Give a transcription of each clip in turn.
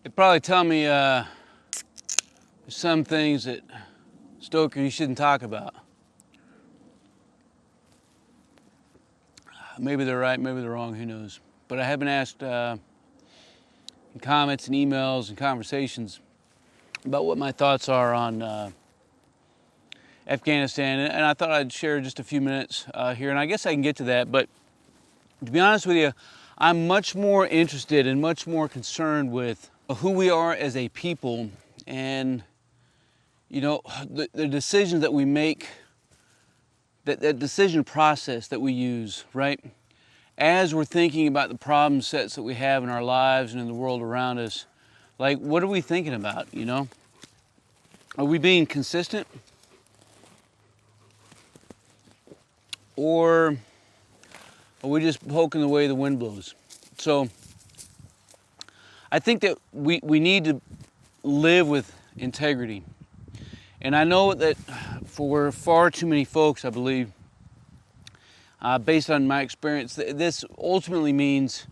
They probably tell me there's some things that Stoker you shouldn't talk about. Maybe they're right, maybe they're wrong, who knows. But I have been asked in comments and emails and conversations about what my thoughts are on Afghanistan, and I thought I'd share just a few minutes here, and I guess I can get to that, but to be honest with you, I'm much more interested and much more concerned with who we are as a people and, you know, the decisions that we make, that decision process that we use, right? As we're thinking about the problem sets that we have in our lives and in the world around us, like, what are we thinking about, you know? Are we being consistent? Or are we just poking the way the wind blows? So I think that we need to live with integrity. And I know that for far too many folks, I believe, based on my experience, this ultimately means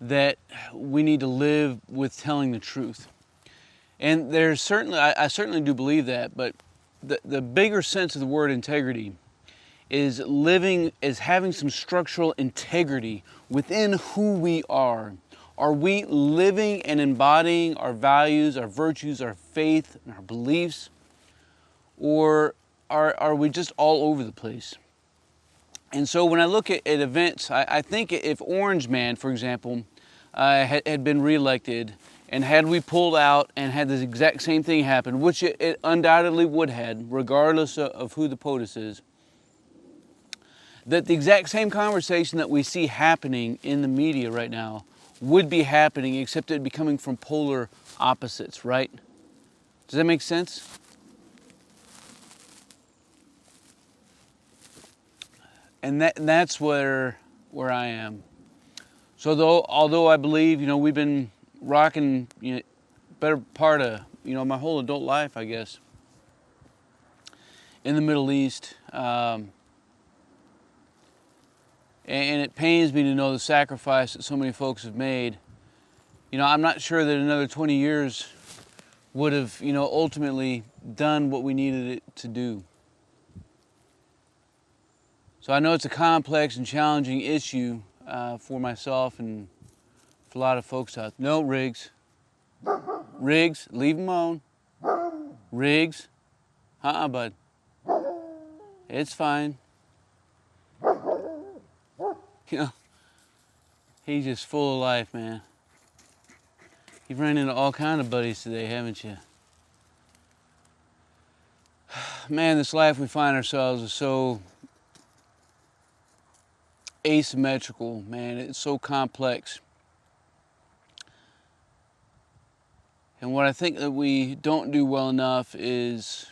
that we need to live with telling the truth. And there's certainly, I certainly do believe that, but the bigger sense of the word integrity is having some structural integrity within who we are. Are we living and embodying our values, our virtues, our faith, and our beliefs? Or are we just all over the place? And so when I look at events, I think if Orange Man, for example, had been reelected, and had we pulled out and had this exact same thing happen, which it undoubtedly would have, regardless of who the POTUS is, that the exact same conversation that we see happening in the media right now would be happening, except it'd be coming from polar opposites, right? Does that make sense? And that's where I am. So although I believe, you know, we've been rocking, you know, better part of, you know, my whole adult life, I guess, in the Middle East, and it pains me to know the sacrifice that so many folks have made. You know, I'm not sure that another 20 years would have, you know, ultimately done what we needed it to do. So I know it's a complex and challenging issue for myself and for a lot of folks out there. No, Riggs. Riggs, leave him alone. Riggs. Bud. It's fine. You know, he's just full of life, man. You've run into all kind of buddies today, haven't you? Man, this life we find ourselves is so asymmetrical, man. It's so complex. And what I think that we don't do well enough is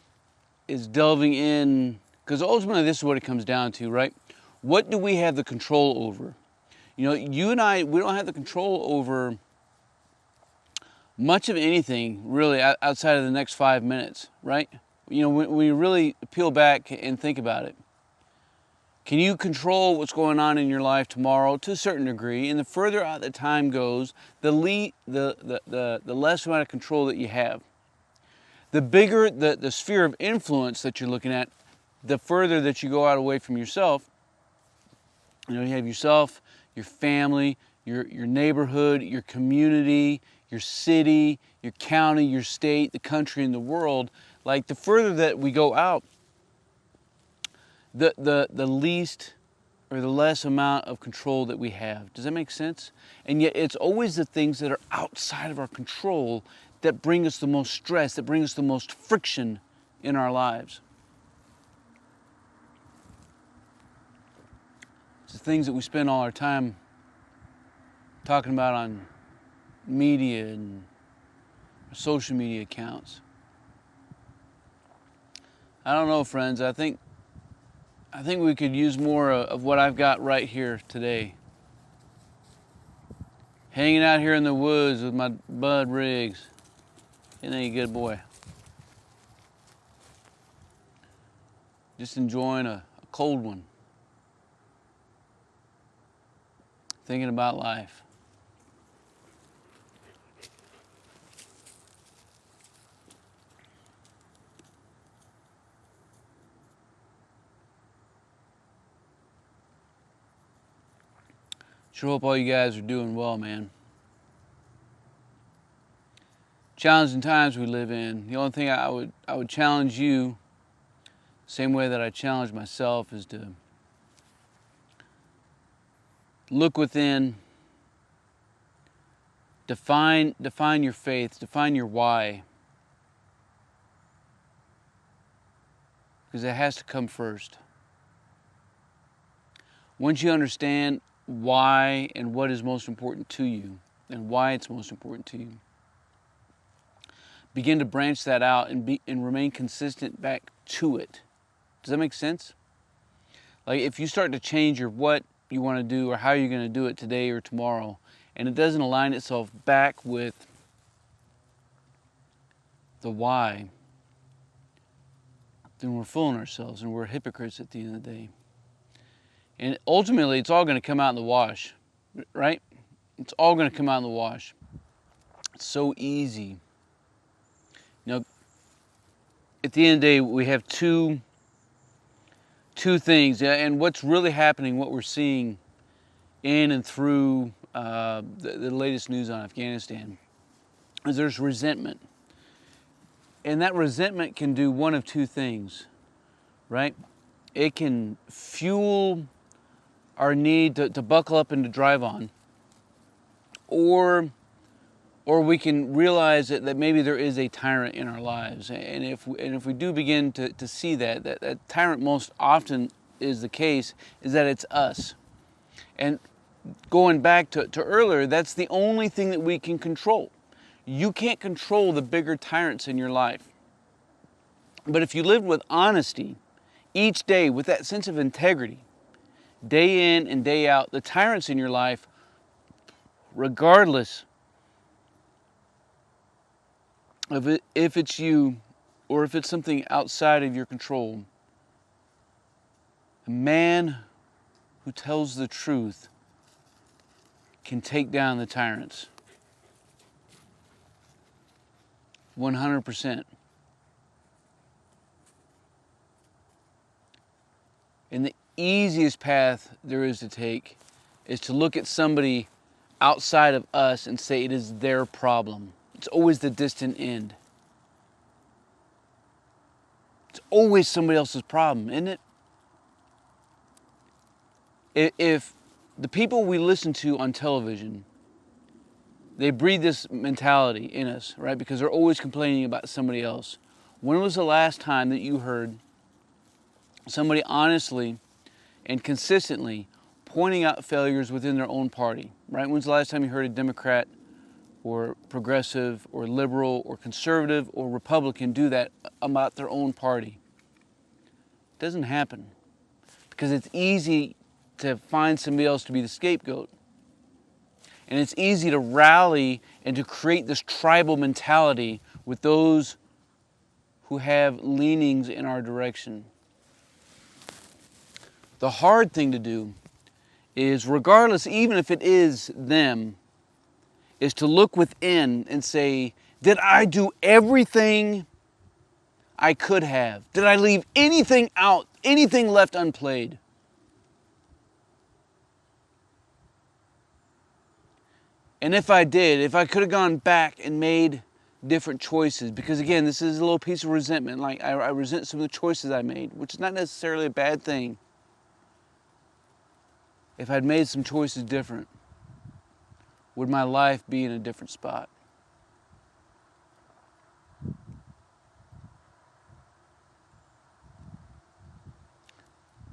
delving in, because ultimately this is what it comes down to, right? What do we have the control over? You know, you and I, we don't have the control over much of anything really outside of the next 5 minutes, right? You know, when we really peel back and think about it. Can you control what's going on in your life tomorrow to a certain degree? And the further out the time goes, the less amount of control that you have. The bigger the sphere of influence that you're looking at, the further that you go out away from yourself. You know, you have yourself, your family, your neighborhood, your community, your city, your county, your state, the country, and the world. Like, the further that we go out, the least or the less amount of control that we have. Does that make sense? And yet it's always the things that are outside of our control that bring us the most stress, that bring us the most friction in our lives. It's the things that we spend all our time talking about on media and social media accounts. I don't know, friends. I think we could use more of what I've got right here today. Hanging out here in the woods with my bud Riggs. Isn't he a good boy? Just enjoying a cold one. Thinking about life. Sure hope all you guys are doing well, man. Challenging times we live in. The only thing I would challenge you, same way that I challenge myself, is to look within, define your faith, define your why. Because it has to come first. Once you understand why and what is most important to you, and why it's most important to you, begin to branch that out and remain consistent back to it. Does that make sense? Like if you start to change your what you want to do or how you're going to do it today or tomorrow, and it doesn't align itself back with the why, then we're fooling ourselves and we're hypocrites at the end of the day. And ultimately, it's all going to come out in the wash, right? It's all going to come out in the wash. It's so easy. You know, at the end of the day, we have two things, and what's really happening, what we're seeing in and through the latest news on Afghanistan, is there's resentment. And that resentment can do one of two things, right? It can fuel our need to buckle up and to drive on, or we can realize that maybe there is a tyrant in our lives. And if we do begin to see that tyrant most often is the case, is that it's us. And going back to earlier, that's the only thing that we can control. You can't control the bigger tyrants in your life. But if you live with honesty each day, with that sense of integrity, day in and day out, the tyrants in your life, regardless of it, if it's you or if it's something outside of your control, a man who tells the truth can take down the tyrants. 100%. And the easiest path there is to take is to look at somebody outside of us and say it is their problem. It's always the distant end. It's always somebody else's problem, isn't it? If the people we listen to on television, they breed this mentality in us, right? Because they're always complaining about somebody else. When was the last time that you heard somebody honestly and consistently pointing out failures within their own party, right? When's the last time you heard a Democrat or progressive or liberal or conservative or Republican do that about their own party? It doesn't happen because it's easy to find somebody else to be the scapegoat. And it's easy to rally and to create this tribal mentality with those who have leanings in our direction. The hard thing to do is, regardless, even if it is them, is to look within and say, did I do everything I could have? Did I leave anything out, anything left unplayed? And if I did, if I could have gone back and made different choices, because again, this is a little piece of resentment, like I resent some of the choices I made, which is not necessarily a bad thing. If I'd made some choices different, would my life be in a different spot?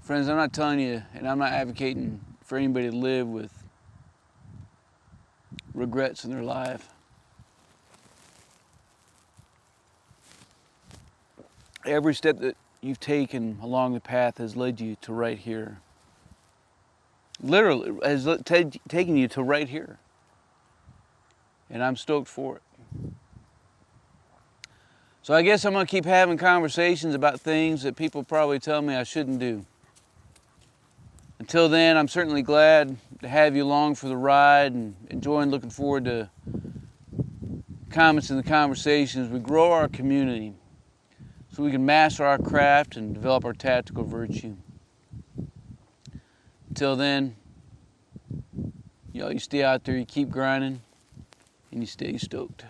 Friends, I'm not telling you, and I'm not advocating for anybody to live with regrets in their life. Every step that you've taken along the path has led you to right here. Literally, has taken you to right here. And I'm stoked for it. So I guess I'm going to keep having conversations about things that people probably tell me I shouldn't do. Until then, I'm certainly glad to have you along for the ride and enjoying looking forward to comments and the conversations. We grow our community so we can master our craft and develop our tactical virtue. Until then, Y'all, you stay out there, you keep grinding, and you stay stoked.